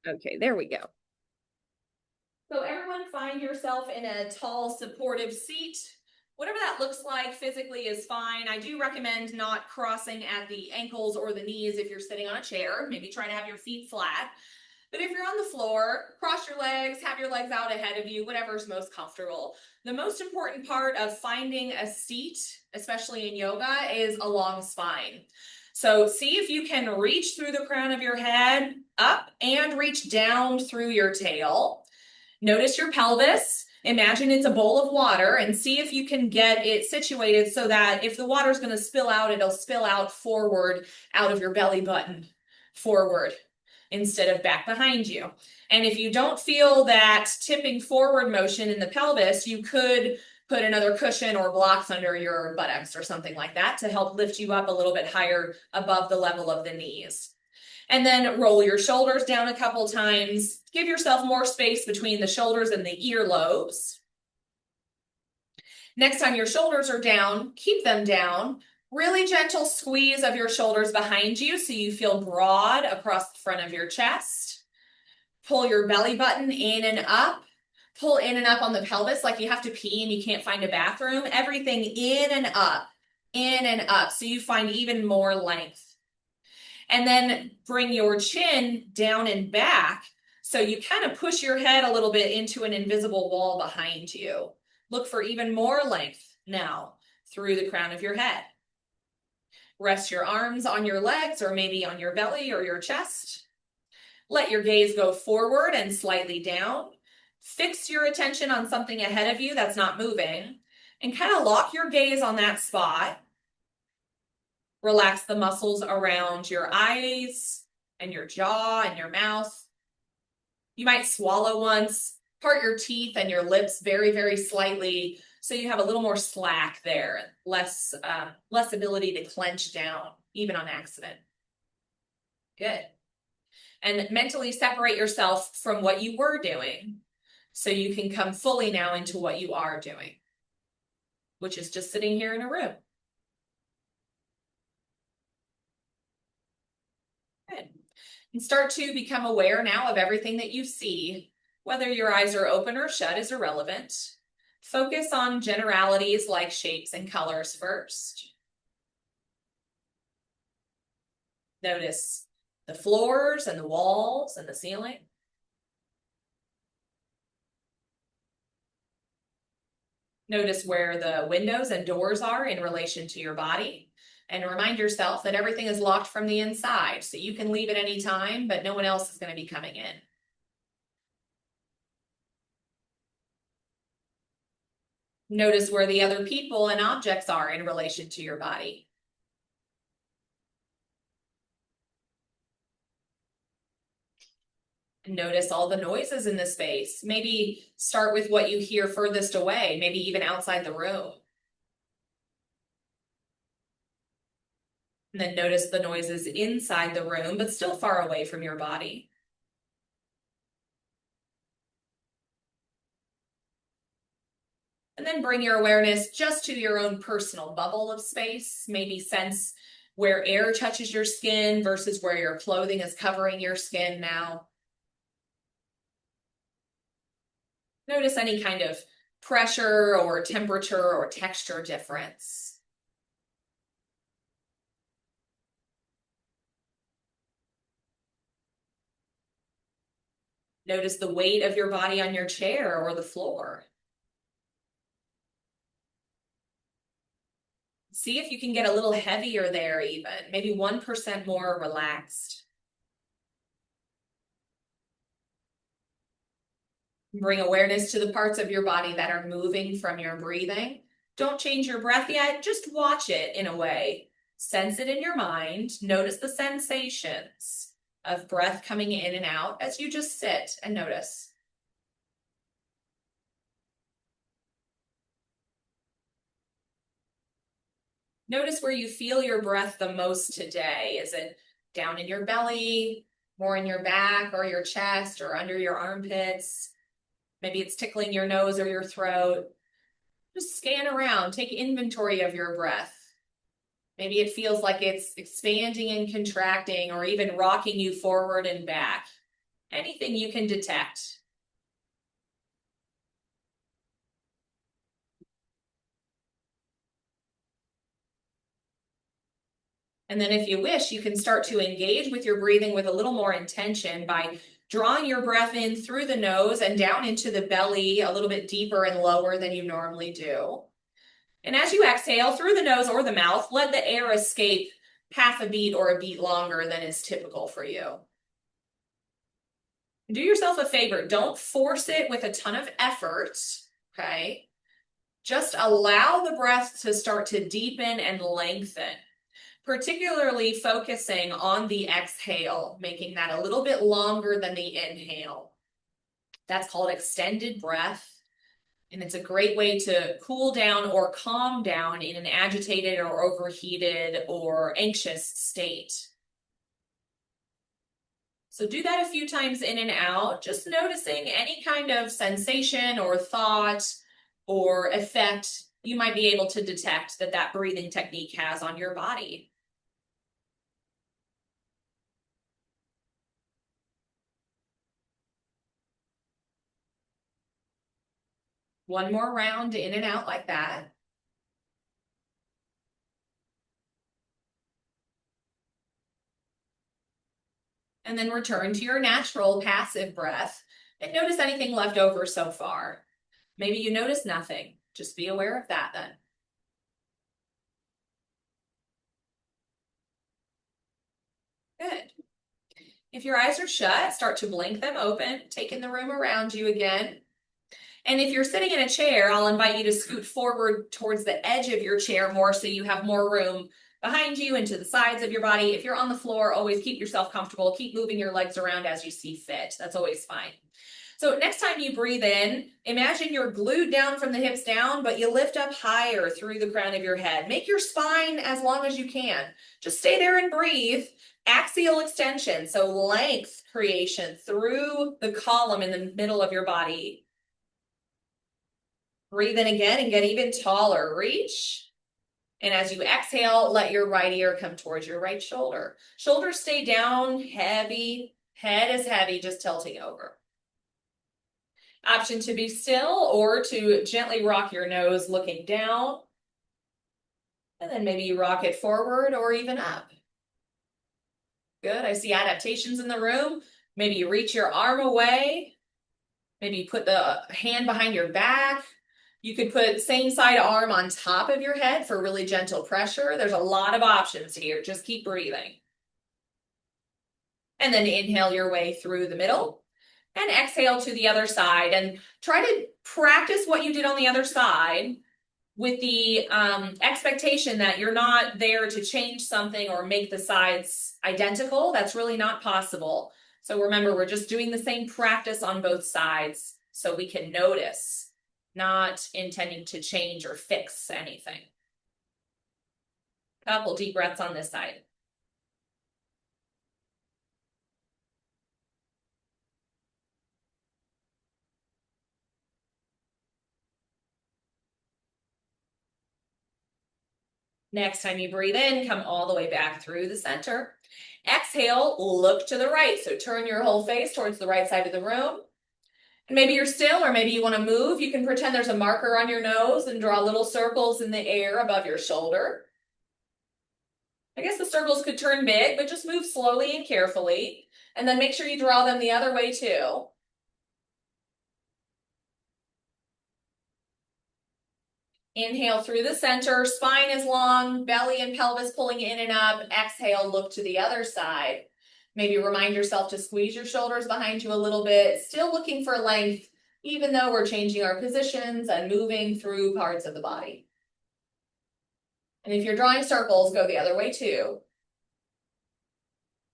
Okay, there we go. So everyone find yourself in a tall, supportive seat. Whatever that looks like physically is fine. I do recommend not crossing at the ankles or the knees if you're sitting on a chair. Maybe try to have your feet flat. But if you're on the floor, cross your legs, have your legs out ahead of you, whatever's most comfortable. The most important part of finding a seat, especially in yoga, is a long spine. So see if you can reach through the crown of your head up and reach down through your tail. Notice your pelvis. Imagine it's a bowl of water and see if you can get it situated so that if the water's going to spill out, it'll spill out forward out of your belly button, forward instead of back behind you. And if you don't feel that tipping forward motion in the pelvis, you could put another cushion or blocks under your buttocks or something like that to help lift you up a little bit higher above the level of the knees. And then roll your shoulders down a couple times. Give yourself more space between the shoulders and the earlobes. Next time your shoulders are down, keep them down. Really gentle squeeze of your shoulders behind you so you feel broad across the front of your chest. Pull your belly button in and up. Pull in and up on the pelvis like you have to pee and you can't find a bathroom. Everything in and up, so you find even more length. And then bring your chin down and back. So you kind of push your head a little bit into an invisible wall behind you. Look for even more length now through the crown of your head. Rest your arms on your legs or maybe on your belly or your chest. Let your gaze go forward and slightly down. Fix your attention on something ahead of you that's not moving and kind of lock your gaze on that spot. Relax the muscles around your eyes and your jaw and your mouth. You might swallow once, part your teeth and your lips very, very slightly so you have a little more slack there, less ability to clench down, even on accident. Good. And mentally separate yourself from what you were doing so you can come fully now into what you are doing, which is just sitting here in a room. Good. And start to become aware now of everything that you see. Whether your eyes are open or shut is irrelevant. Focus on generalities like shapes and colors first. Notice the floors and the walls and the ceiling. Notice where the windows and doors are in relation to your body. And remind yourself that everything is locked from the inside, so you can leave at any time, but no one else is going to be coming in. Notice where the other people and objects are in relation to your body. Notice all the noises in the space. Maybe start with what you hear furthest away, maybe even outside the room. And then notice the noises inside the room, but still far away from your body. And then bring your awareness just to your own personal bubble of space. Maybe sense where air touches your skin versus where your clothing is covering your skin now. Notice any kind of pressure or temperature or texture difference. Notice the weight of your body on your chair or the floor. See if you can get a little heavier there even, maybe 1% more relaxed. Bring awareness to the parts of your body that are moving from your breathing. Don't change your breath yet, just watch it in a way. Sense it in your mind. Notice the sensations of breath coming in and out as you just sit and notice. Notice where you feel your breath the most today. Is it down in your belly, more in your back or your chest or under your armpits? Maybe it's tickling your nose or your throat. Just scan around, take inventory of your breath. Maybe it feels like it's expanding and contracting or even rocking you forward and back. anything you can detect. And then if you wish, you can start to engage with your breathing with a little more intention by drawing your breath in through the nose and down into the belly a little bit deeper and lower than you normally do. And as you exhale through the nose or the mouth, let the air escape half a beat or a beat longer than is typical for you. Do yourself a favor, don't force it with a ton of effort, okay? Just allow the breath to start to deepen and lengthen, particularly focusing on the exhale, making that a little bit longer than the inhale. That's called extended breath. And it's a great way to cool down or calm down in an agitated or overheated or anxious state. So do that a few times in and out, just noticing any kind of sensation or thought or effect you might be able to detect that that breathing technique has on your body. One more round in and out like that. And then return to your natural passive breath and notice anything left over so far. Maybe you notice nothing. Just be aware of that then. Good. If your eyes are shut, start to blink them open, take in the room around you again. And if you're sitting in a chair, I'll invite you to scoot forward towards the edge of your chair more so you have more room behind you and to the sides of your body. If you're on the floor, always keep yourself comfortable. Keep moving your legs around as you see fit. That's always fine. So next time you breathe in, imagine you're glued down from the hips down, but you lift up higher through the crown of your head. Make your spine as long as you can. Just stay there and breathe. Axial extension, so length creation through the column in the middle of your body. Breathe in again and get even taller. Reach. And as you exhale, let your right ear come towards your right shoulder. Shoulders stay down, heavy. Head is heavy, just tilting over. Option to be still or to gently rock your nose looking down. And then maybe you rock it forward or even up. Good, I see adaptations in the room. Maybe you reach your arm away. Maybe you put the hand behind your back. You could put same side arm on top of your head for really gentle pressure. There's a lot of options here. Just keep breathing. And then inhale your way through the middle and exhale to the other side. And try to practice what you did on the other side with the expectation that you're not there to change something or make the sides identical. That's really not possible. So remember, we're just doing the same practice on both sides so we can notice, not intending to change or fix anything. Couple deep breaths on this side. Next time you breathe in, come all the way back through the center. Exhale, look to the right. So turn your whole face towards the right side of the room. And maybe you're still, or maybe you want to move. You can pretend there's a marker on your nose and draw little circles in the air above your shoulder. I guess the circles could turn big, but just move slowly and carefully. And then make sure you draw them the other way too. Inhale through the center, spine is long, belly and pelvis pulling in and up. Exhale, look to the other side. Maybe remind yourself to squeeze your shoulders behind you a little bit, still looking for length, even though we're changing our positions and moving through parts of the body. And if you're drawing circles, go the other way too.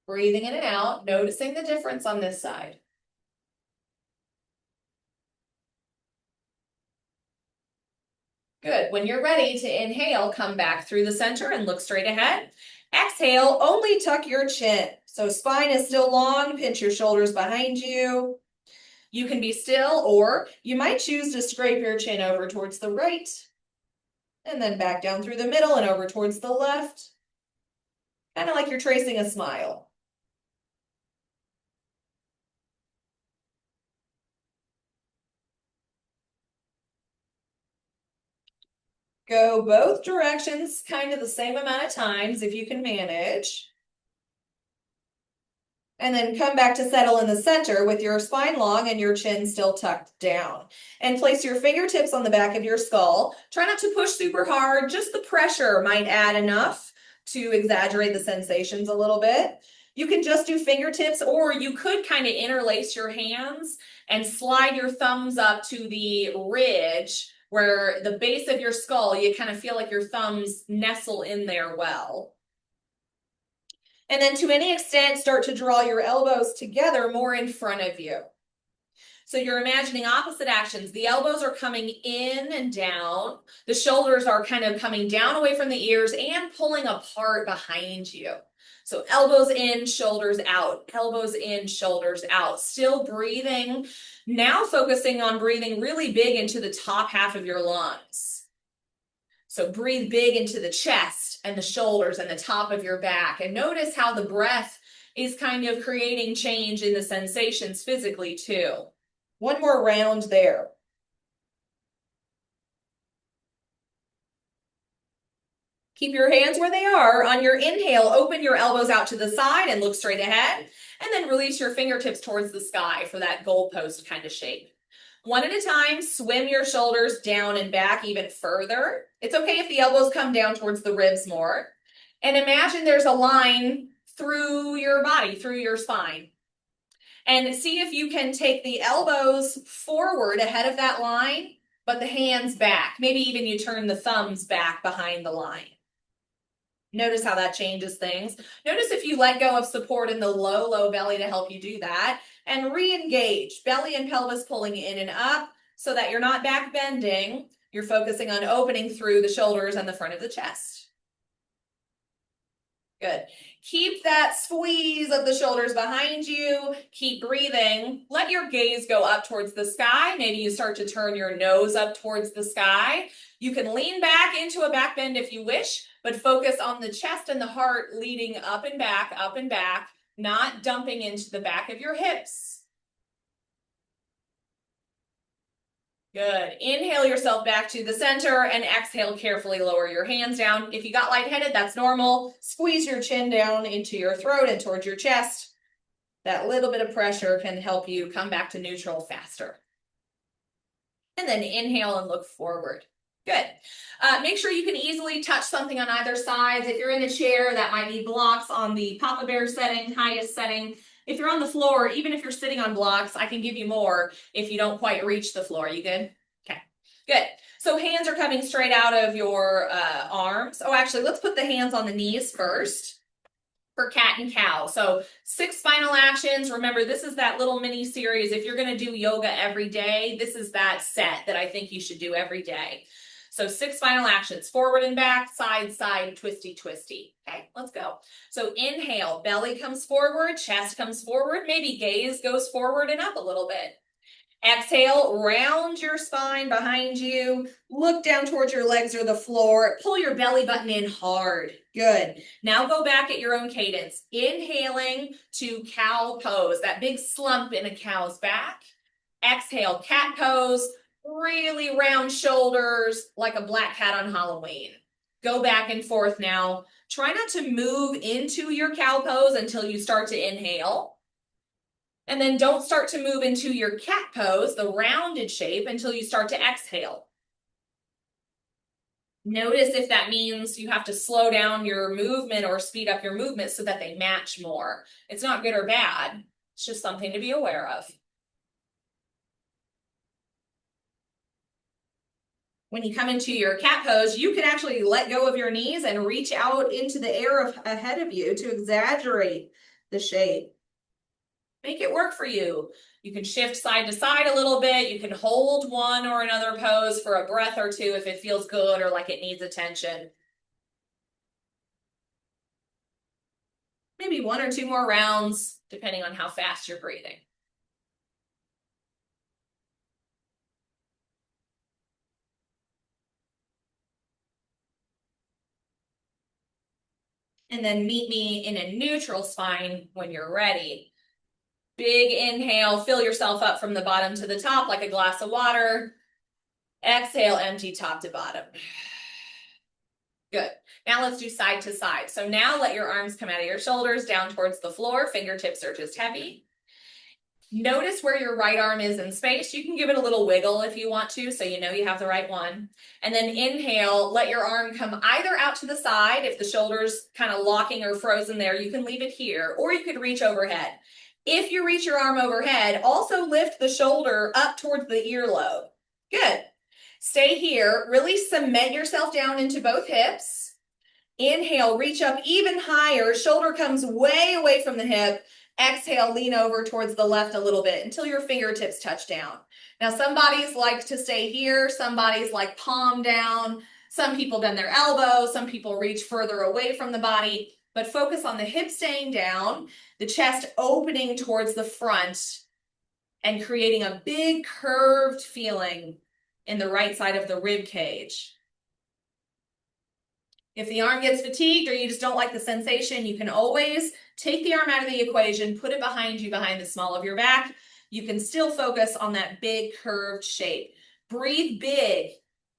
Breathing in and out, noticing the difference on this side. Good. When you're ready to inhale, come back through the center and look straight ahead. Exhale, only tuck your chin. So spine is still long, pinch your shoulders behind you. You can be still, or you might choose to scrape your chin over towards the right, and then back down through the middle and over towards the left. Kind of like you're tracing a smile. Go both directions, kind of the same amount of times if you can manage. And then come back to settle in the center with your spine long and your chin still tucked down. And place your fingertips on the back of your skull. Try not to push super hard, just the pressure might add enough to exaggerate the sensations a little bit. You can just do fingertips, or you could kind of interlace your hands and slide your thumbs up to the ridge where the base of your skull, you kind of feel like your thumbs nestle in there well. And then to any extent, start to draw your elbows together more in front of you. So you're imagining opposite actions. The elbows are coming in and down. The shoulders are kind of coming down away from the ears and pulling apart behind you. So elbows in, shoulders out, elbows in, shoulders out. Still breathing. Now focusing on breathing really big into the top half of your lungs. So breathe big into the chest and the shoulders and the top of your back. And notice how the breath is kind of creating change in the sensations physically too. One more round there. Keep your hands where they are. On your inhale, open your elbows out to the side and look straight ahead. And then release your fingertips towards the sky for that goalpost kind of shape. One at a time, swim your shoulders down and back even further. It's okay if the elbows come down towards the ribs more. And imagine there's a line through your body, through your spine. And see if you can take the elbows forward ahead of that line, but the hands back. Maybe even you turn the thumbs back behind the line. Notice how that changes things. Notice if you let go of support in the low belly to help you do that. And re-engage, belly and pelvis pulling in and up so that you're not back bending. You're focusing on opening through the shoulders and the front of the chest. Good. Keep that squeeze of the shoulders behind you. Keep breathing. Let your gaze go up towards the sky. Maybe you start to turn your nose up towards the sky. You can lean back into a back bend if you wish, but focus on the chest and the heart leading up and back, not dumping into the back of your hips. Good. Inhale yourself back to the center and exhale, carefully lower your hands down. If you got lightheaded, that's normal. Squeeze your chin down into your throat and towards your chest. That little bit of pressure can help you come back to neutral faster. And then inhale and look forward. Good. Make sure you can easily touch something on either side. If you're in a chair, that might need blocks on the Papa Bear setting, highest setting. If you're on the floor, even if you're sitting on blocks, I can give you more if you don't quite reach the floor. You good? Okay, good. So hands are coming straight out of your arms. Oh, actually, let's put the hands on the knees first for cat and cow. So 6 spinal actions. Remember, this is that little mini series. If you're going to do yoga every day, this is that set that I think you should do every day. So 6 spinal actions, forward and back, side, side, twisty, twisty. Okay, let's go. So inhale, belly comes forward, chest comes forward, maybe gaze goes forward and up a little bit. Exhale, round your spine behind you, look down towards your legs or the floor, pull your belly button in hard. Good. Now go back at your own cadence. Inhaling to cow pose, that big slump in a cow's back. Exhale, cat pose. Really round shoulders like a black cat on Halloween. Go back and forth now. Try not to move into your cow pose until you start to inhale. And then don't start to move into your cat pose, the rounded shape, until you start to exhale. Notice if that means you have to slow down your movement or speed up your movement so that they match more. It's not good or bad. It's just something to be aware of. When you come into your cat pose, you can actually let go of your knees and reach out into the air ahead of you to exaggerate the shape. Make it work for you. You can shift side to side a little bit. You can hold one or another pose for a breath or two if it feels good or like it needs attention. Maybe 1 or 2 more rounds, depending on how fast you're breathing. And then meet me in a neutral spine when you're ready. Big inhale, fill yourself up from the bottom to the top like a glass of water. Exhale, empty top to bottom. Good. Now let's do side to side. So now let your arms come out of your shoulders down towards the floor. Fingertips are just heavy. Notice where your right arm is in space. You can give it a little wiggle if you want to, so you know you have the right one. And then inhale, let your arm come either out to the side. If the shoulder's kind of locking or frozen there, you can leave it here, or you could reach overhead. If you reach your arm overhead, also lift the shoulder up towards the earlobe. Good. Stay here. Really cement yourself down into both hips. Inhale, reach up even higher. Shoulder comes way away from the hip. Exhale, lean over towards the left a little bit until your fingertips touch down. Now, some bodies like to stay here. Some bodies like palm down. Some people bend their elbow. Some people reach further away from the body. But focus on the hips staying down, the chest opening towards the front, and creating a big curved feeling in the right side of the rib cage. If the arm gets fatigued or you just don't like the sensation, you can always take the arm out of the equation, put it behind you, behind the small of your back. You can still focus on that big curved shape. Breathe big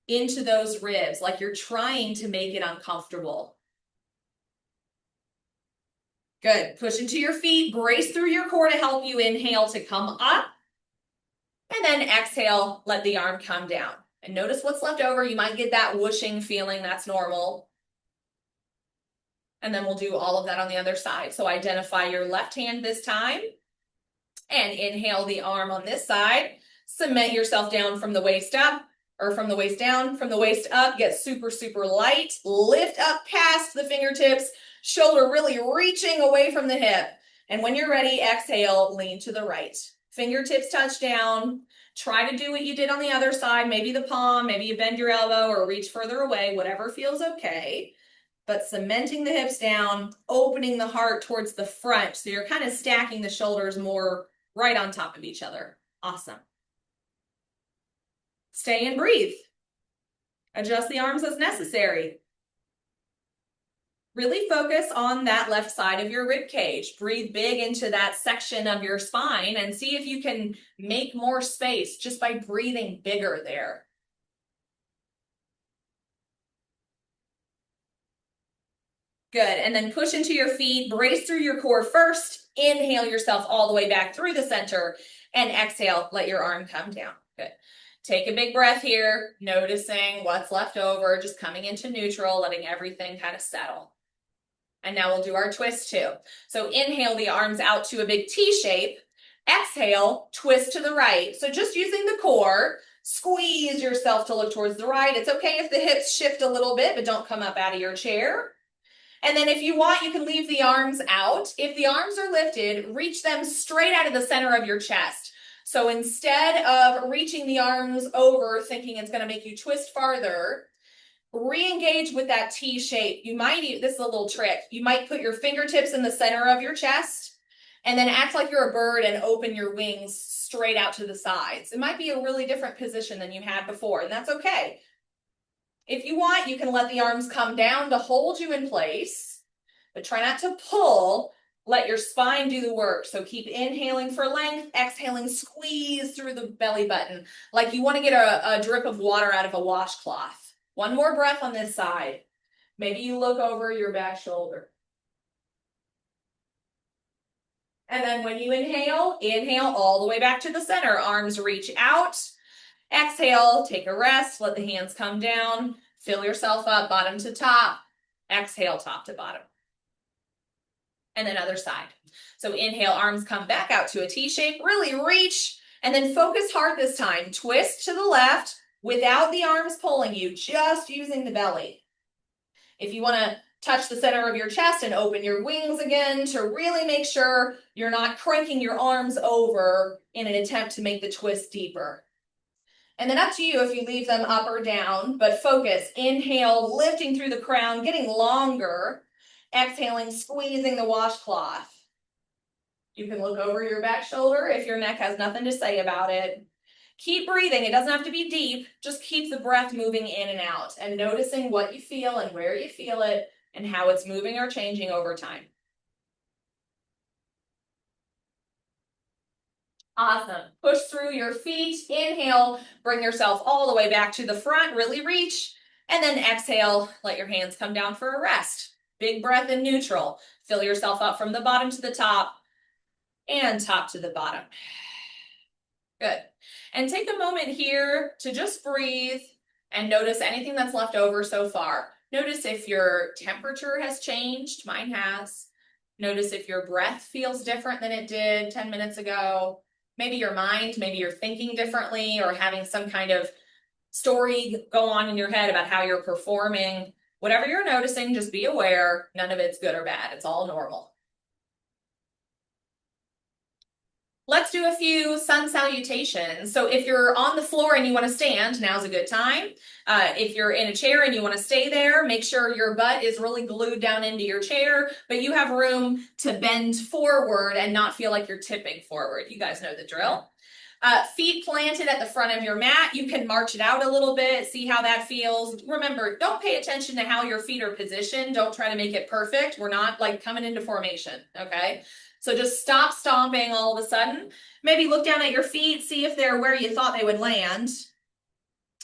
into those ribs, like you're trying to make it uncomfortable. Good. Push into your feet, brace through your core to help you inhale to come up. And then exhale, let the arm come down. And notice what's left over. You might get that whooshing feeling, that's normal. And then we'll do all of that on the other side. So identify your left hand this time. And inhale the arm on this side. Cement yourself down from the waist up, or from the waist down, from the waist up. Get super, super light. Lift up past the fingertips. Shoulder really reaching away from the hip. And when you're ready, exhale, lean to the right. Fingertips touch down. Try to do what you did on the other side. Maybe the palm, maybe you bend your elbow or reach further away, whatever feels okay. But cementing the hips down, opening the heart towards the front. So you're kind of stacking the shoulders more right on top of each other. Awesome. Stay and breathe. Adjust the arms as necessary. Really focus on that left side of your rib cage. Breathe big into that section of your spine and see if you can make more space just by breathing bigger there. Good, and then push into your feet, brace through your core first, inhale yourself all the way back through the center, and exhale, let your arm come down. Good. Take a big breath here, noticing what's left over, just coming into neutral, letting everything kind of settle. And now we'll do our twist too. So inhale the arms out to a big T shape. Exhale, twist to the right. So just using the core, squeeze yourself to look towards the right. It's okay if the hips shift a little bit, but don't come up out of your chair. And then if you want, you can leave the arms out. If the arms are lifted, reach them straight out of the center of your chest. So instead of reaching the arms over, thinking it's going to make you twist farther, re-engage with that T shape. You might, this is a little trick, you might put your fingertips in the center of your chest and then act like you're a bird and open your wings straight out to the sides. It might be a really different position than you had before, and that's okay. If you want, you can let the arms come down to hold you in place, but try not to pull. Let your spine do the work. So keep inhaling for length, exhaling, squeeze through the belly button, like you want to get a drip of water out of a washcloth. One more breath on this side. Maybe you look over your back shoulder. And then when you inhale all the way back to the center. Arms reach out. Exhale, take a rest, let the hands come down, fill yourself up bottom to top, exhale top to bottom. And then other side. So inhale, arms come back out to a T shape, really reach, and then focus hard this time. Twist to the left without the arms pulling you, just using the belly. If you want to touch the center of your chest and open your wings again to really make sure you're not cranking your arms over in an attempt to make the twist deeper. And then up to you if you leave them up or down, but focus. Inhale, lifting through the crown, getting longer. Exhaling, squeezing the washcloth. You can look over your back shoulder if your neck has nothing to say about it. Keep breathing. It doesn't have to be deep. Just keep the breath moving in and out and noticing what you feel and where you feel it and how it's moving or changing over time. Awesome. Push through your feet. Inhale, bring yourself all the way back to the front. Really reach. And then exhale, let your hands come down for a rest. Big breath in neutral. Fill yourself up from the bottom to the top and top to the bottom. Good. And take a moment here to just breathe and notice anything that's left over so far. Notice if your temperature has changed. Mine has. Notice if your breath feels different than it did 10 minutes ago. Maybe your mind, maybe you're thinking differently or having some kind of story go on in your head about how you're performing. Whatever you're noticing, just be aware. None of it's good or bad. It's all normal. Let's do a few sun salutations. So if you're on the floor and you want to stand, now's a good time. If you're in a chair and you want to stay there, make sure your butt is really glued down into your chair, but you have room to bend forward and not feel like you're tipping forward. You guys know the drill. Feet planted at the front of your mat. You can march it out a little bit, see how that feels. Remember, don't pay attention to how your feet are positioned. Don't try to make it perfect. We're not like coming into formation, okay? So just stop stomping all of a sudden. Maybe look down at your feet, see if they're where you thought they would land.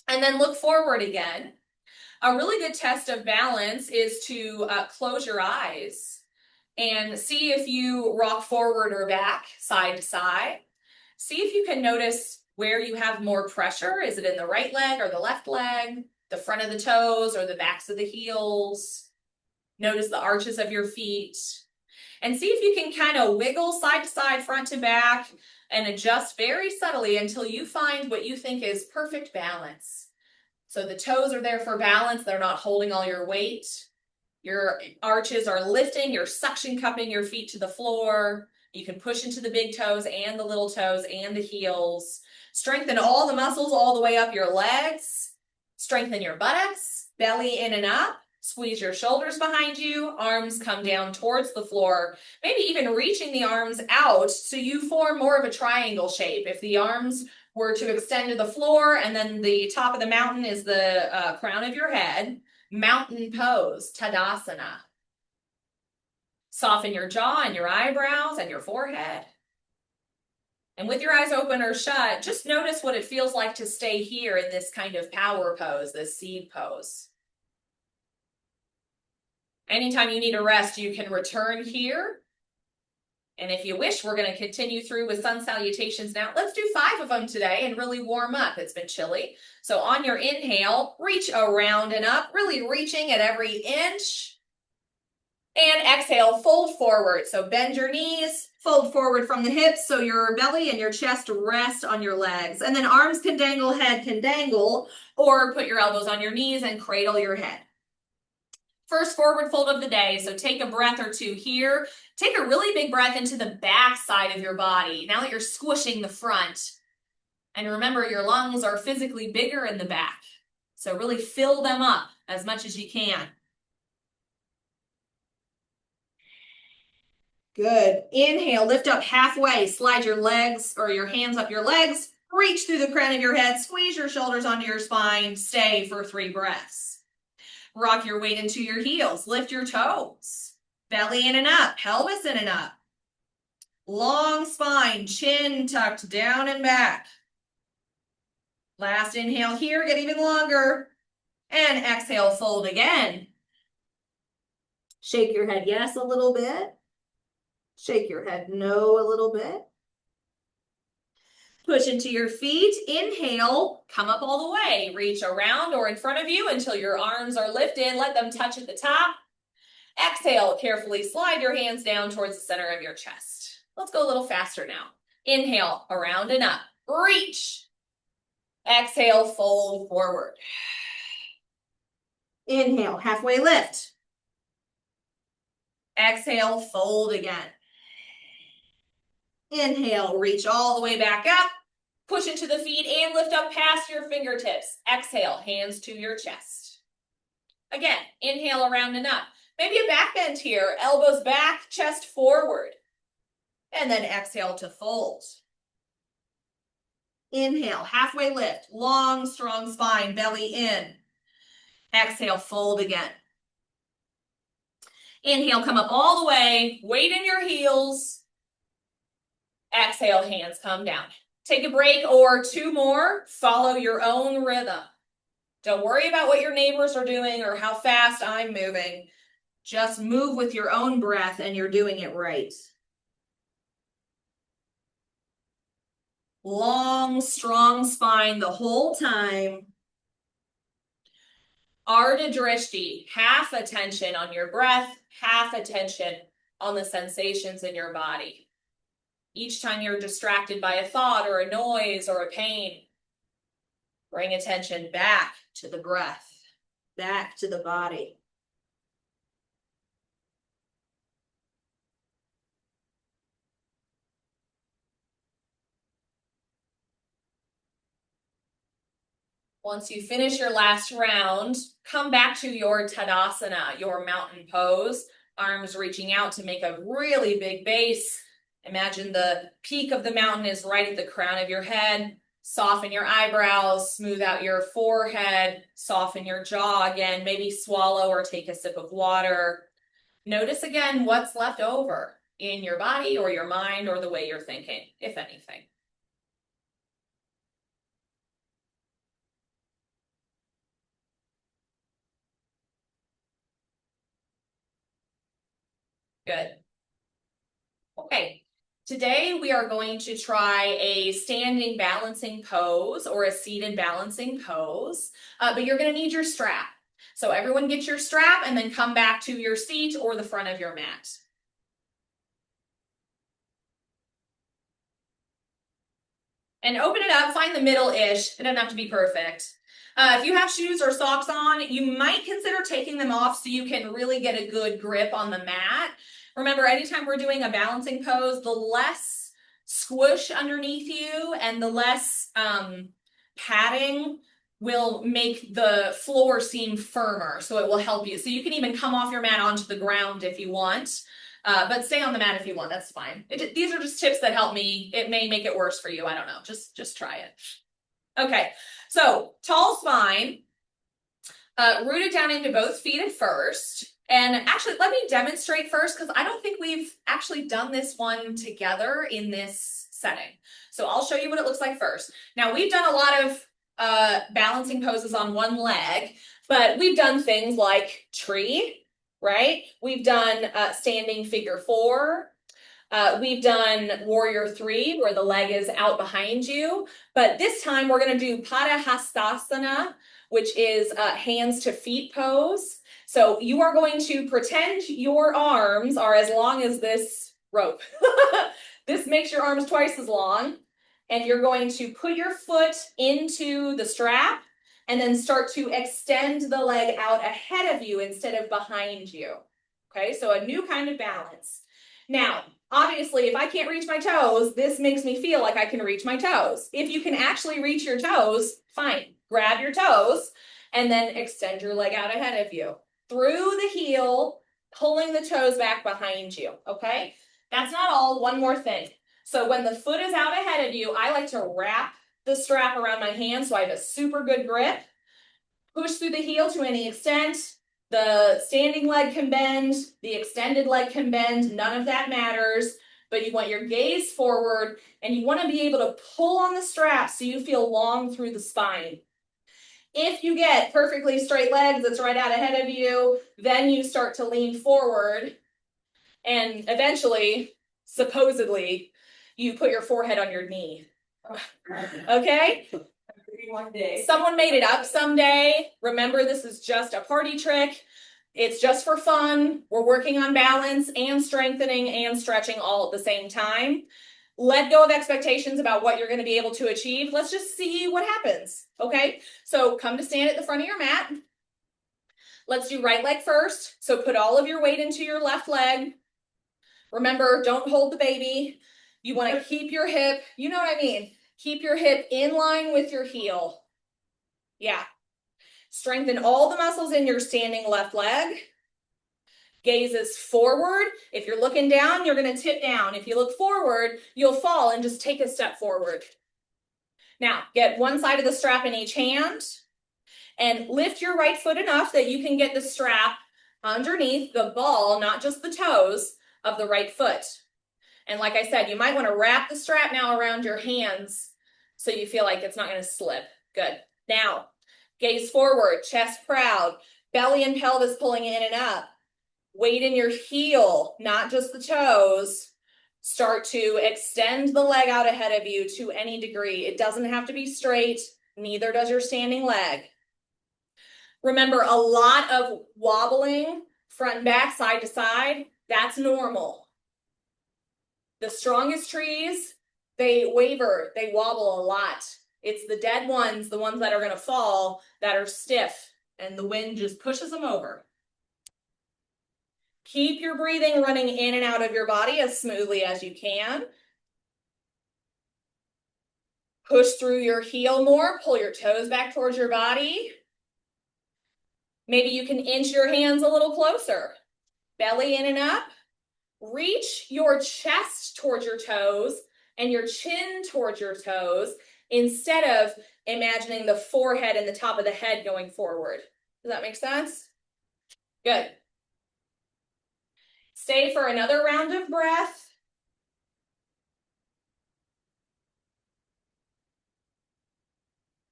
And then look forward again. A really good test of balance is to close your eyes and see if you rock forward or back, side to side. See if you can notice where you have more pressure. Is it in the right leg or the left leg, the front of the toes or the backs of the heels? Notice the arches of your feet. And see if you can kind of wiggle side to side, front to back, and adjust very subtly until you find what you think is perfect balance. So the toes are there for balance. They're not holding all your weight. Your arches are lifting. You're suction cupping your feet to the floor. You can push into the big toes and the little toes and the heels. Strengthen all the muscles all the way up your legs. Strengthen your buttocks, belly in and up. Squeeze your shoulders behind you, arms come down towards the floor, maybe even reaching the arms out so you form more of a triangle shape. If the arms were to extend to the floor and then the top of the mountain is the crown of your head, mountain pose, Tadasana. Soften your jaw and your eyebrows and your forehead. And with your eyes open or shut, just notice what it feels like to stay here in this kind of power pose, this seed pose. Anytime you need a rest, you can return here. And if you wish, we're going to continue through with sun salutations now. Let's do 5 of them today and really warm up. It's been chilly. So on your inhale, reach around and up, really reaching at every inch. And exhale, fold forward. So bend your knees, fold forward from the hips so your belly and your chest rest on your legs. And then arms can dangle, head can dangle, or put your elbows on your knees and cradle your head. First forward fold of the day, so take a breath or two here. Take a really big breath into the back side of your body, now that you're squishing the front. And remember, your lungs are physically bigger in the back, so really fill them up as much as you can. Good. Inhale, lift up halfway, slide your legs or your hands up your legs, reach through the crown of your head, squeeze your shoulders onto your spine, stay for 3 breaths. Rock your weight into your heels. Lift your toes. Belly in and up. Pelvis in and up. Long spine. Chin tucked down and back. Last inhale here. Get even longer. And exhale, fold again. Shake your head yes a little bit. Shake your head no a little bit. Push into your feet. Inhale, come up all the way. Reach around or in front of you until your arms are lifted. Let them touch at the top. Exhale, carefully slide your hands down towards the center of your chest. Let's go a little faster now. Inhale, around and up. Reach. Exhale, fold forward. Inhale, halfway lift. Exhale, fold again. Inhale, reach all the way back up. Push into the feet and lift up past your fingertips. Exhale, hands to your chest. Again, inhale around and up. Maybe a back bend here. Elbows back, chest forward. And then exhale to fold. Inhale, halfway lift. Long, strong spine, belly in. Exhale, fold again. Inhale, come up all the way. Weight in your heels. Exhale, hands come down. Take a break or 2 more. Follow your own rhythm. Don't worry about what your neighbors are doing or how fast I'm moving. Just move with your own breath and you're doing it right. Long, strong spine the whole time. Ardha Drishti, half attention on your breath, half attention on the sensations in your body. Each time you're distracted by a thought or a noise or a pain, bring attention back to the breath, back to the body. Once you finish your last round, come back to your Tadasana, your mountain pose, arms reaching out to make a really big base. Imagine the peak of the mountain is right at the crown of your head. Soften your eyebrows, smooth out your forehead, soften your jaw again, maybe swallow or take a sip of water. Notice again what's left over in your body or your mind or the way you're thinking, if anything. Good. Okay, today we are going to try a standing balancing pose or a seated balancing pose, but you're going to need your strap. So everyone get your strap and then come back to your seat or the front of your mat. And open it up, find the middle-ish. It doesn't have to be perfect. If you have shoes or socks on, you might consider taking them off so you can really get a good grip on the mat. Remember, anytime we're doing a balancing pose, the less squish underneath you and the less padding will make the floor seem firmer, so it will help you. So you can even come off your mat onto the ground if you want, but stay on the mat if you want, that's fine. These are just tips that help me. It may make it worse for you, I don't know, just try it. Okay, so tall spine, root it down into both feet at first. And actually, let me demonstrate first because I don't think we've actually done this one together in this setting. So I'll show you what it looks like first. Now, we've done a lot of balancing poses on one leg, but we've done things like tree, right? We've done standing figure 4. We've done warrior 3 where the leg is out behind you, but this time we're going to do Padahastasana, which is hands to feet pose. So you are going to pretend your arms are as long as this rope. This makes your arms twice as long, and you're going to put your foot into the strap and then start to extend the leg out ahead of you instead of behind you. Okay, so a new kind of balance. Now, obviously, if I can't reach my toes, this makes me feel like I can reach my toes. If you can actually reach your toes, fine. Grab your toes and then extend your leg out ahead of you. Through the heel, pulling the toes back behind you, okay? That's not all, one more thing. So when the foot is out ahead of you, I like to wrap the strap around my hand so I have a super good grip. Push through the heel to any extent. The standing leg can bend, the extended leg can bend, none of that matters, but you want your gaze forward and you want to be able to pull on the strap so you feel long through the spine. If you get perfectly straight legs that's right out ahead of you, then you start to lean forward and eventually, supposedly, you put your forehead on your knee. Okay? One day. Someone made it up someday. Remember, this is just a party trick. It's just for fun. We're working on balance and strengthening and stretching all at the same time. Let go of expectations about what you're going to be able to achieve. Let's just see what happens. Okay, so come to stand at the front of your mat. Let's do right leg first. So put all of your weight into your left leg. Remember, don't hold the baby. You want to keep your hip, you know what I mean? Keep your hip in line with your heel. Yeah. Strengthen all the muscles in your standing left leg. Gaze is forward. If you're looking down, you're going to tip down. If you look forward, you'll fall and just take a step forward. Now, get one side of the strap in each hand and lift your right foot enough that you can get the strap underneath the ball, not just the toes, of the right foot. And like I said, you might want to wrap the strap now around your hands so you feel like it's not going to slip. Good. Now, Gaze forward, chest proud, belly and pelvis pulling in and up. Weight in your heel, not just the toes. Start to extend the leg out ahead of you to any degree. It doesn't have to be straight, neither does your standing leg. Remember, a lot of wobbling, front and back, side to side, that's normal. The strongest trees, they waver, they wobble a lot. It's the dead ones, the ones that are gonna fall, that are stiff, and the wind just pushes them over. Keep your breathing running in and out of your body as smoothly as you can. Push through your heel more, pull your toes back towards your body. Maybe you can inch your hands a little closer. Belly in and up. Reach your chest towards your toes and your chin towards your toes instead of imagining the forehead and the top of the head going forward. Does that make sense? Good. Stay for another round of breath.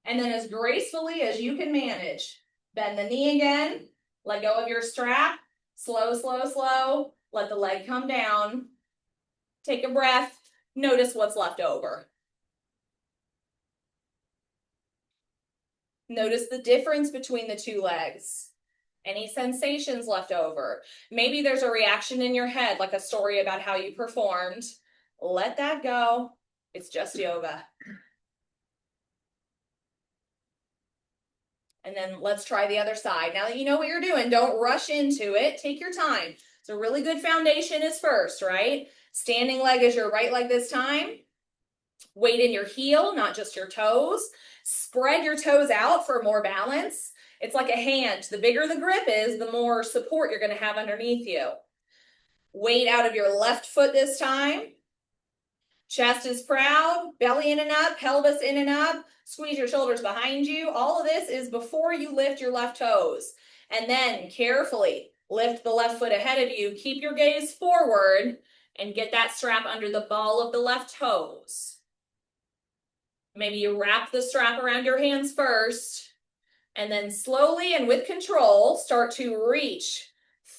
And then as gracefully as you can manage, bend the knee again, let go of your strap, slow, slow, slow, let the leg come down, take a breath, notice what's left over. Notice the difference between the two legs. Any sensations left over? Maybe there's a reaction in your head, like a story about how you performed. Let that go. It's just yoga. And then let's try the other side. Now that you know what you're doing, don't rush into it. Take your time. So a really good foundation is first, right? Standing leg is your right leg this time. Weight in your heel, not just your toes. Spread your toes out for more balance. It's like a hand. The bigger the grip is, the more support you're going to have underneath you. Weight out of your left foot this time. Chest is proud, belly in and up, pelvis in and up. Squeeze your shoulders behind you. All of this is before you lift your left toes. And then carefully lift the left foot ahead of you. Keep your gaze forward and get that strap under the ball of the left toes. Maybe you wrap the strap around your hands first, and then slowly and with control, start to reach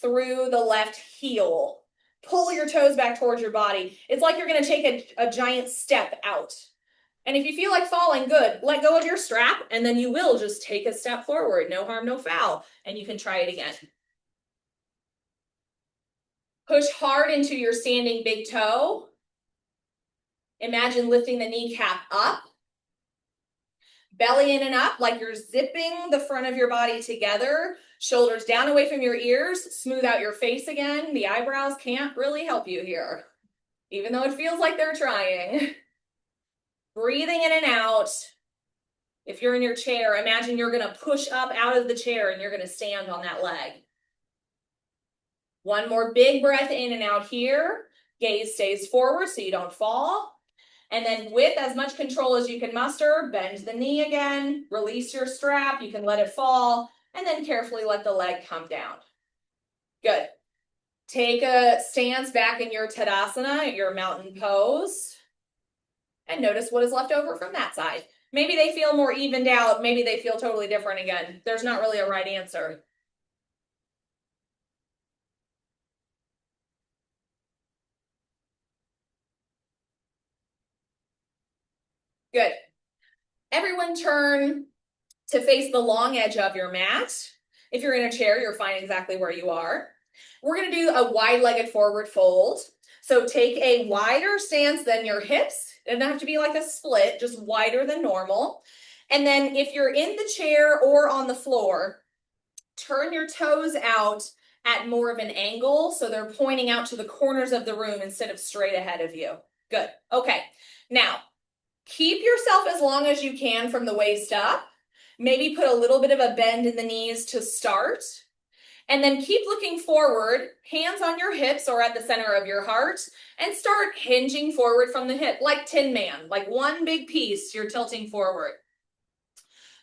through the left heel. Pull your toes back towards your body. It's like you're gonna take a giant step out. And if you feel like falling, good. Let go of your strap, and then you will just take a step forward. No harm, no foul. And you can try it again. Push hard into your standing big toe. Imagine lifting the kneecap up. Belly in and up, like you're zipping the front of your body together. Shoulders down away from your ears. Smooth out your face again. The eyebrows can't really help you here, even though it feels like they're trying. Breathing in and out. If you're in your chair, imagine you're going to push up out of the chair and you're going to stand on that leg. One more big breath in and out here. Gaze stays forward so you don't fall. And then with as much control as you can muster, bend the knee again, release your strap, you can let it fall, and then carefully let the leg come down. Good. Take a stance back in your Tadasana, your mountain pose, and notice what is left over from that side. Maybe they feel more evened out, maybe they feel totally different again. There's not really a right answer. Good. Everyone turn to face the long edge of your mat. If you're in a chair, you're fine exactly where you are. We're going to do a wide-legged forward fold. So take a wider stance than your hips. It doesn't have to be like a split, just wider than normal. And then if you're in the chair or on the floor, turn your toes out at more of an angle so they're pointing out to the corners of the room instead of straight ahead of you. Good. Okay. Now, keep yourself as long as you can from the waist up. Maybe put a little bit of a bend in the knees to start. And then keep looking forward, hands on your hips or at the center of your heart, and start hinging forward from the hip, like Tin Man, like one big piece, you're tilting forward.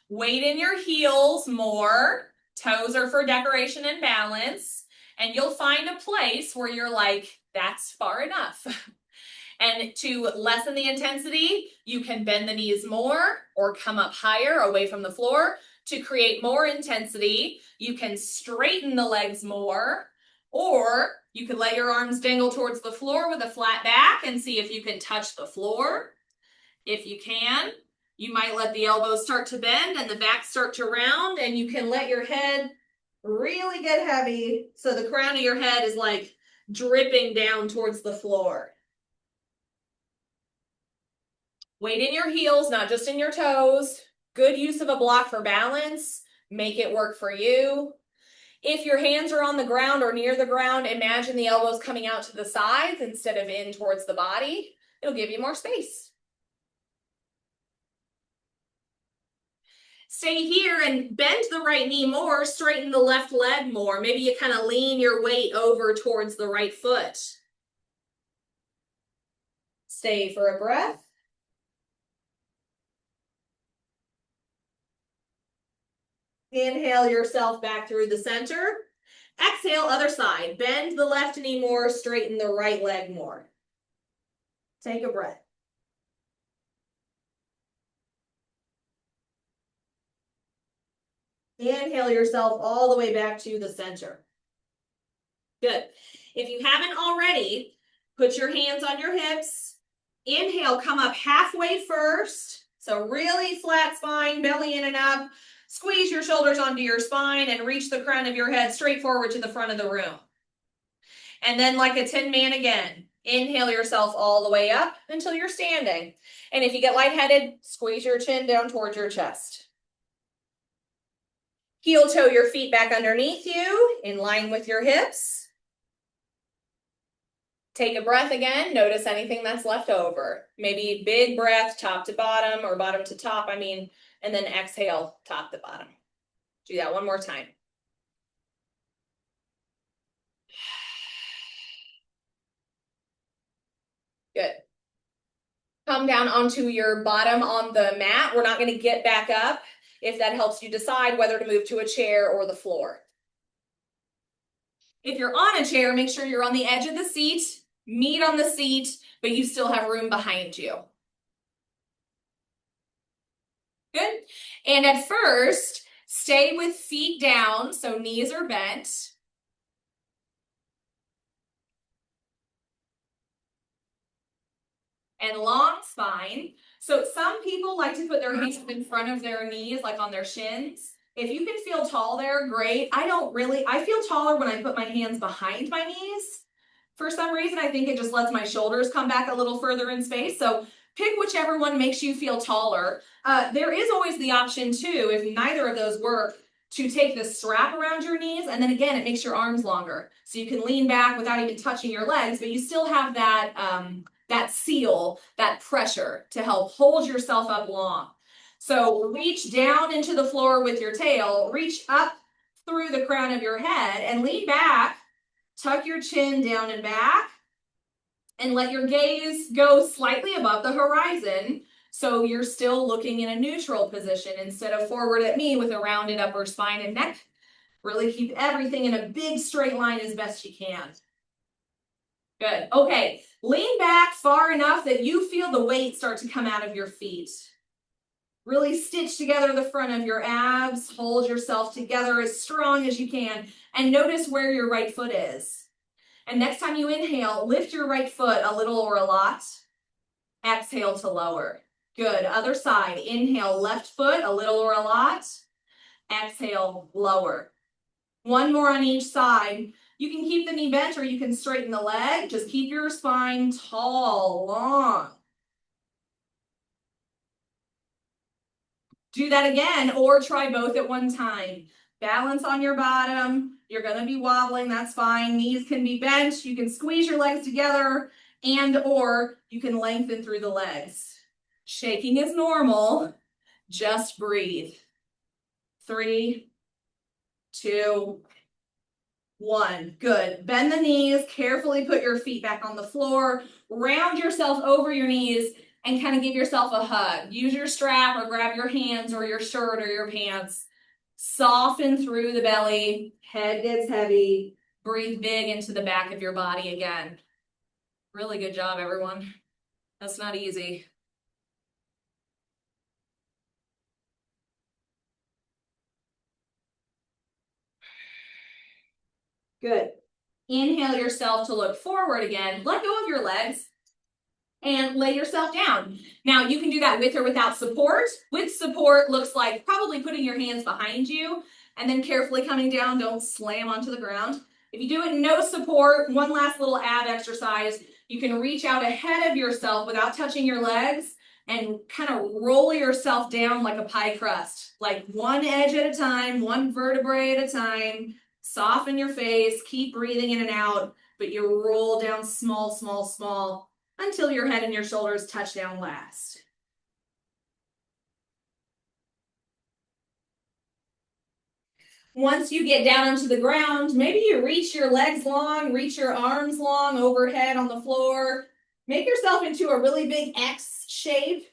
Weight in your heels more. Toes are for decoration and balance. And you'll find a place where you're like, that's far enough. And to lessen the intensity, you can bend the knees more or come up higher away from the floor. To create more intensity, you can straighten the legs more, or you can let your arms dangle towards the floor with a flat back and see if you can touch the floor. If you can, you might let the elbows start to bend and the back start to round, and you can let your head really get heavy so the crown of your head is like dripping down towards the floor. Weight in your heels, not just in your toes. Good use of a block for balance. Make it work for you. If your hands are on the ground or near the ground, imagine the elbows coming out to the sides instead of in towards the body. It'll give you more space. Stay here and bend the right knee more, straighten the left leg more. Maybe you kind of lean your weight over towards the right foot. Stay for a breath. Inhale yourself back through the center. Exhale, other side. Bend the left knee more, straighten the right leg more. Take a breath. Inhale yourself all the way back to the center. Good. If you haven't already, put your hands on your hips. Inhale, come up halfway first. So really flat spine, belly in and up. Squeeze your shoulders onto your spine and reach the crown of your head straight forward to the front of the room. And then like a Tin Man again, inhale yourself all the way up until you're standing. And if you get lightheaded, squeeze your chin down towards your chest. Heel toe your feet back underneath you, in line with your hips. Take a breath again, notice anything that's left over. Maybe big breath, top to bottom, or bottom to top, and then exhale, top to bottom. Do that one more time. Good. Come down onto your bottom on the mat. We're not going to get back up if that helps you decide whether to move to a chair or the floor. If you're on a chair, make sure you're on the edge of the seat, meet on the seat, but you still have room behind you. Good. And at first, stay with feet down, so knees are bent. And long spine. So some people like to put their hands in front of their knees, like on their shins. If you can feel tall there, great. I feel taller when I put my hands behind my knees. For some reason, I think it just lets my shoulders come back a little further in space. So pick whichever one makes you feel taller. There is always the option too, if neither of those work, to take the strap around your knees, and then again, it makes your arms longer. So you can lean back without even touching your legs, but you still have that seal, that pressure to help hold yourself up long. So reach down into the floor with your tail, reach up through the crown of your head, and lean back. Tuck your chin down and back, and let your gaze go slightly above the horizon, so you're still looking in a neutral position instead of forward at me with a rounded upper spine and neck. Really keep everything in a big straight line as best you can. Good. Okay, lean back far enough that you feel the weight start to come out of your feet. Really stitch together the front of your abs, hold yourself together as strong as you can, and notice where your right foot is. And next time you inhale, lift your right foot a little or a lot. Exhale to lower. Good. Other side. Inhale, left foot a little or a lot. Exhale, lower. One more on each side. You can keep the knee bent or you can straighten the leg. Just keep your spine tall, long. Do that again, or try both at one time. Balance on your bottom. You're going to be wobbling, that's fine. Knees can be bent. You can squeeze your legs together, and or you can lengthen through the legs. Shaking is normal. Just breathe. 3, 2, 1. Good. Bend the knees. Carefully put your feet back on the floor. Round yourself over your knees and kind of give yourself a hug. Use your strap or grab your hands or your shirt or your pants. Soften through the belly. Head gets heavy. Breathe big into the back of your body again. Really good job, everyone. That's not easy. Good. Inhale yourself to look forward again. Let go of your legs and lay yourself down. Now you can do that with or without support. With support looks like probably putting your hands behind you and then carefully coming down. Don't slam onto the ground. If you do it no support, one last little ab exercise. You can reach out ahead of yourself without touching your legs and kind of roll yourself down like a pie crust, like one edge at a time, one vertebrae at a time. Soften your face, keep breathing in and out, but you roll down small, small, small until your head and your shoulders touch down last. Once you get down onto the ground, maybe you reach your legs long, reach your arms long overhead on the floor. Make yourself into a really big X shape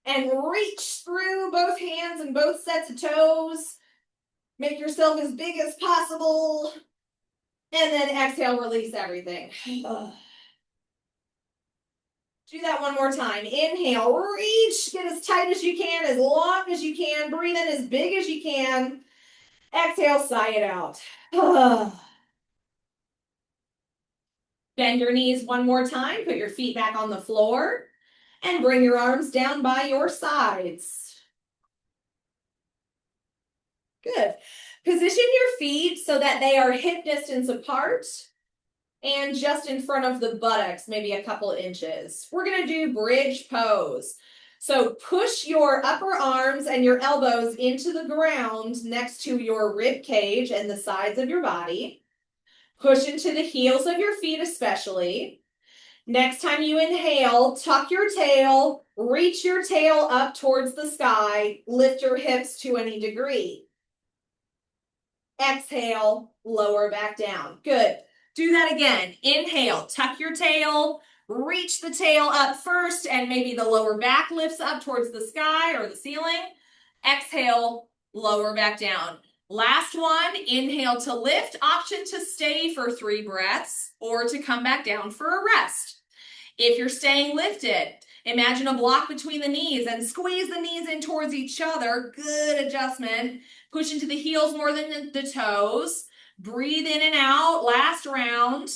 and reach through both hands and both sets of toes. Make yourself as big as possible. And then exhale, release everything. Do that one more time. Inhale, reach, get as tight as you can, as long as you can. Breathe in as big as you can. Exhale, sigh it out. Bend your knees one more time. Put your feet back on the floor and bring your arms down by your sides. Good. Position your feet so that they are hip distance apart and just in front of the buttocks, maybe a couple inches. We're going to do bridge pose. So push your upper arms and your elbows into the ground next to your rib cage and the sides of your body. Push into the heels of your feet especially. Next time you inhale, tuck your tail, reach your tail up towards the sky, lift your hips to any degree. Exhale, lower back down. Good. Do that again. Inhale, tuck your tail, reach the tail up first, and maybe the lower back lifts up towards the sky or the ceiling. Exhale, lower back down. Last one, inhale to lift, option to stay for 3 breaths or to come back down for a rest. If you're staying lifted, imagine a block between the knees and squeeze the knees in towards each other. Good adjustment. Push into the heels more than the toes. Breathe in and out, last round.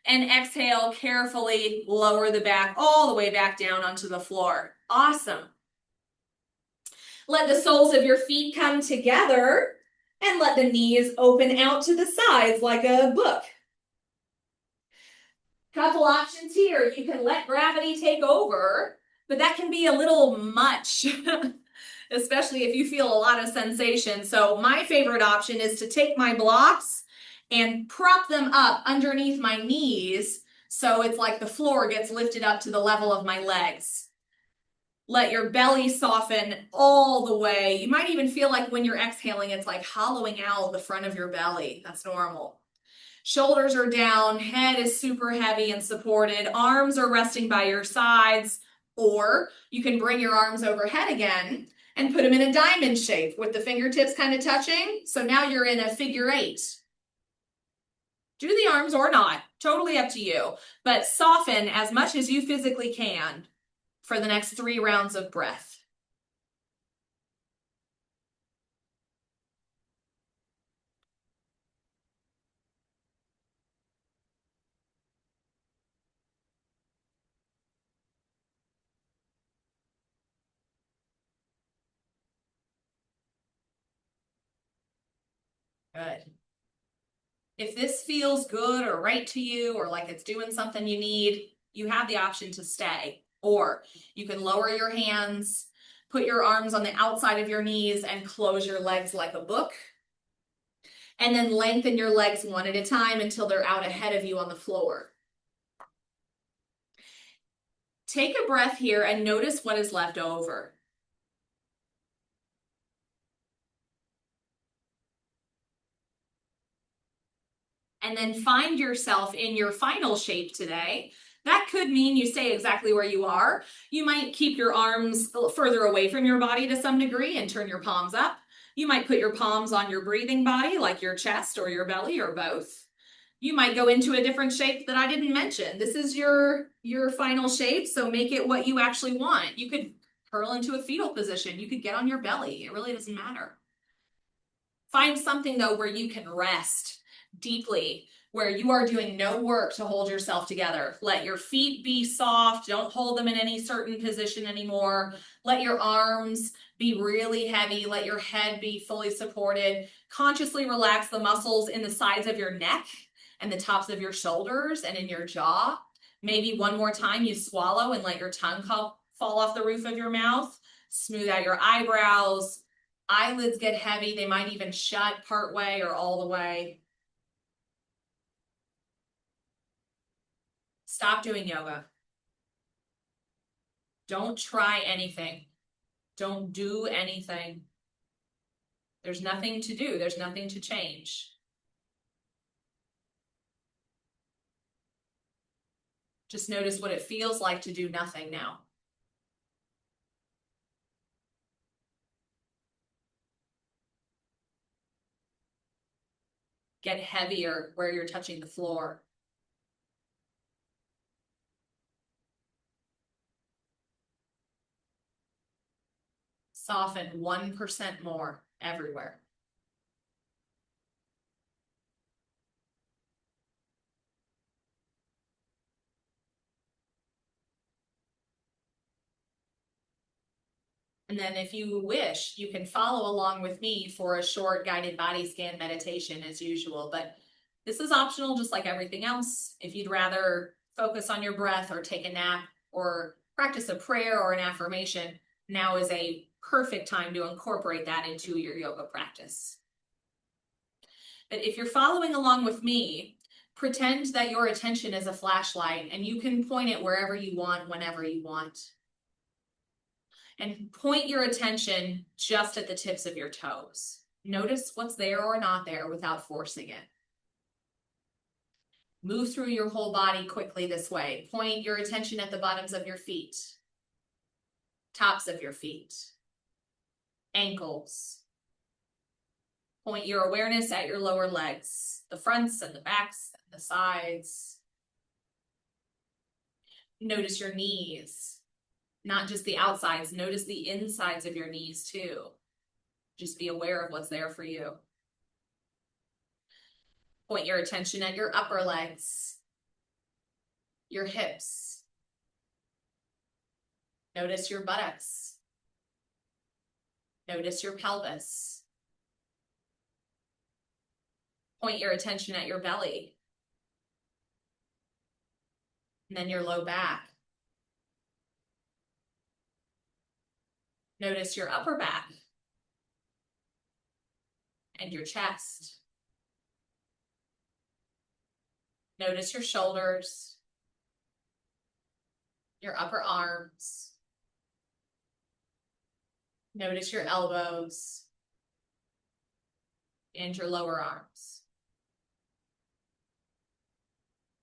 And exhale, carefully lower the back all the way back down onto the floor. Awesome. Let the soles of your feet come together and let the knees open out to the sides like a book. Couple options here. You can let gravity take over, but that can be a little much, especially if you feel a lot of sensation. So my favorite option is to take my blocks and prop them up underneath my knees so it's like the floor gets lifted up to the level of my legs. Let your belly soften all the way. You might even feel like when you're exhaling, it's like hollowing out the front of your belly. That's normal. Shoulders are down, head is super heavy and supported, arms are resting by your sides, or you can bring your arms overhead again and put them in a diamond shape with the fingertips kind of touching. So now you're in a figure 8. Do the arms or not, totally up to you, but soften as much as you physically can for the next 3 rounds of breath. Good. If this feels good or right to you or like it's doing something you need, you have the option to stay. Or you can lower your hands, put your arms on the outside of your knees and close your legs like a book. And then lengthen your legs one at a time until they're out ahead of you on the floor. Take a breath here and notice what is left over. And then find yourself in your final shape today. That could mean you stay exactly where you are. You might keep your arms further away from your body to some degree and turn your palms up. You might put your palms on your breathing body, like your chest or your belly or both. You might go into a different shape that I didn't mention. This is your final shape, so make it what you actually want. You could curl into a fetal position. You could get on your belly. It really doesn't matter. Find something, though, where you can rest deeply, where you are doing no work to hold yourself together. Let your feet be soft. Don't hold them in any certain position anymore. Let your arms be really heavy. Let your head be fully supported. Consciously relax the muscles in the sides of your neck and the tops of your shoulders and in your jaw. Maybe one more time you swallow and let your tongue fall off the roof of your mouth. Smooth out your eyebrows. Eyelids get heavy. They might even shut part way or all the way. Stop doing yoga. Don't try anything. Don't do anything. There's nothing to do. There's nothing to change. Just notice what it feels like to do nothing now. Get heavier where you're touching the floor. Soften 1% more everywhere. And then if you wish, you can follow along with me for a short guided body scan meditation as usual, but this is optional just like everything else. If you'd rather focus on your breath or take a nap or practice a prayer or an affirmation, now is a perfect time to incorporate that into your yoga practice. But if you're following along with me, pretend that your attention is a flashlight and you can point it wherever you want, whenever you want. And point your attention just at the tips of your toes. Notice what's there or not there without forcing it. Move through your whole body quickly this way. Point your attention at the bottoms of your feet, tops of your feet, ankles. Point your awareness at your lower legs, the fronts and the backs and the sides. Notice your knees, not just the outsides. Notice the insides of your knees too. Just be aware of what's there for you. Point your attention at your upper legs, your hips. Notice your buttocks. Notice your pelvis. Point your attention at your belly. And then your low back. Notice your upper back and your chest. Notice your shoulders, your upper arms. Notice your elbows and your lower arms.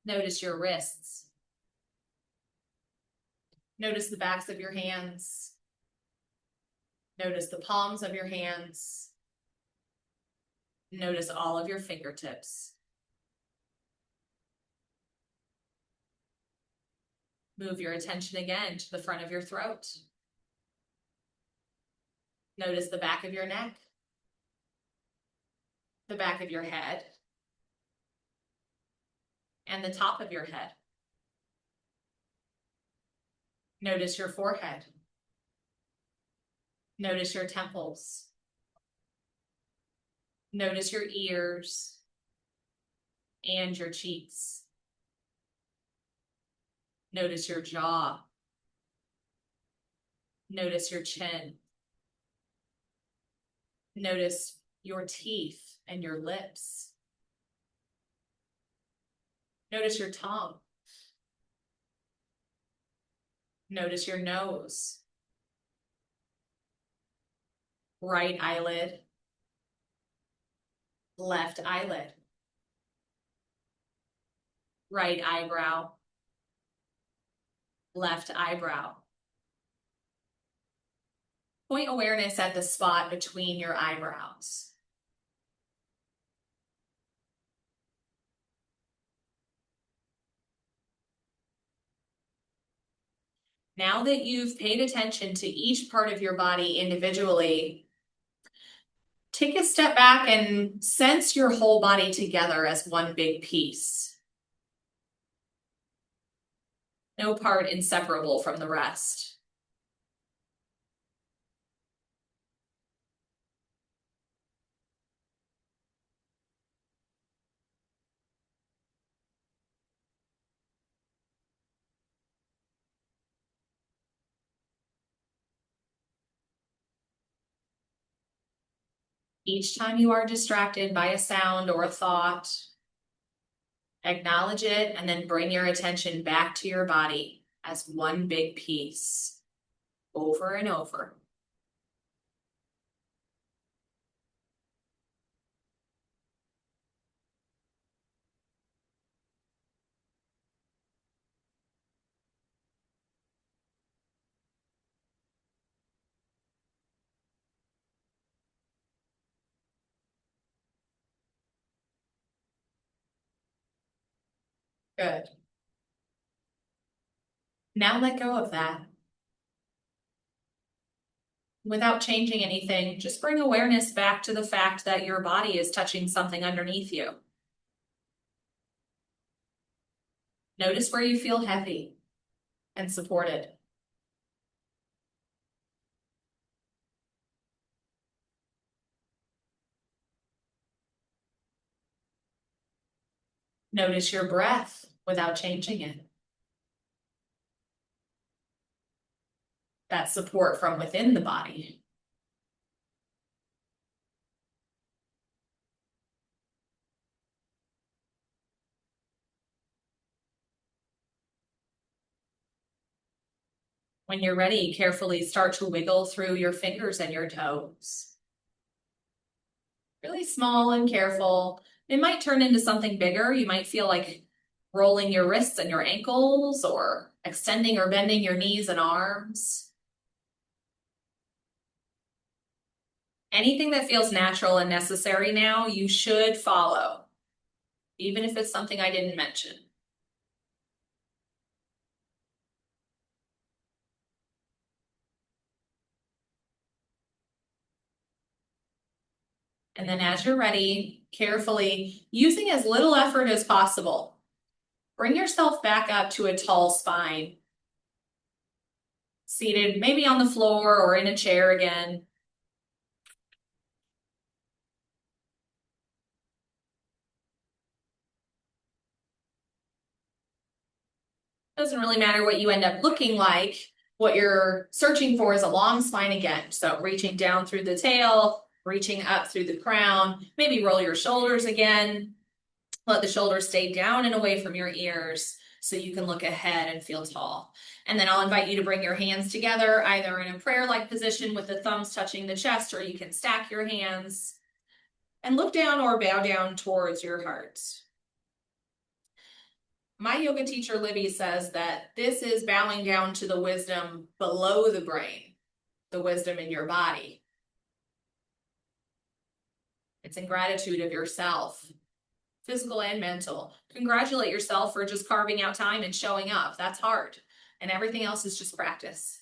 Notice your wrists. Notice the backs of your hands. Notice the palms of your hands. Notice all of your fingertips. Move your attention again to the front of your throat. Notice the back of your neck, the back of your head, and the top of your head. Notice your forehead. Notice your temples. Notice your ears and your cheeks. Notice your jaw. Notice your chin. Notice your teeth and your lips. Notice your tongue. Notice your nose. Right eyelid. Left eyelid. Right eyebrow. Left eyebrow. Point awareness at the spot between your eyebrows. Now that you've paid attention to each part of your body individually, Take a step back and sense your whole body together as one big piece. No part inseparable from the rest. Each time you are distracted by a sound or a thought, acknowledge it and then bring your attention back to your body as one big piece, over and over. Good. Now let go of that. Without changing anything, just bring awareness back to the fact that your body is touching something underneath you. Notice where you feel heavy and supported. Notice your breath without changing it. That support from within the body. When you're ready, carefully start to wiggle through your fingers and your toes. Really small and careful. It might turn into something bigger. You might feel like rolling your wrists and your ankles or extending or bending your knees and arms. Anything that feels natural and necessary now, you should follow, even if it's something I didn't mention. And then as you're ready, carefully, using as little effort as possible, bring yourself back up to a tall spine. Seated maybe on the floor or in a chair again. Doesn't really matter what you end up looking like. What you're searching for is a long spine again. So reaching down through the tail, reaching up through the crown, maybe roll your shoulders again. Let the shoulders stay down and away from your ears so you can look ahead and feel tall. And then I'll invite you to bring your hands together, either in a prayer-like position with the thumbs touching the chest, or you can stack your hands and look down or bow down towards your heart. My yoga teacher, Libby, says that this is bowing down to the wisdom below the brain, the wisdom in your body. It's in gratitude of yourself, physical and mental. Congratulate yourself for just carving out time and showing up. That's hard. And everything else is just practice.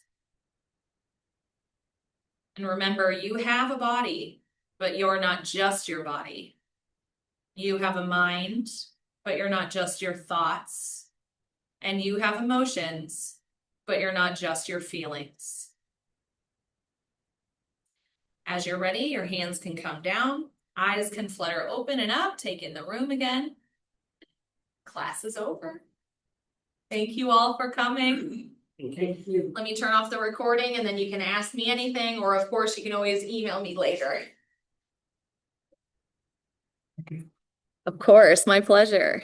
And remember, you have a body, but you're not just your body. You have a mind, but you're not just your thoughts. And you have emotions, but you're not just your feelings. As you're ready, your hands can come down, eyes can flutter open and up, take in the room again. Class is over. Thank you all for coming. Thank you. Let me turn off the recording and then you can ask me anything, or of course you can always email me later. Okay. Of course, my pleasure.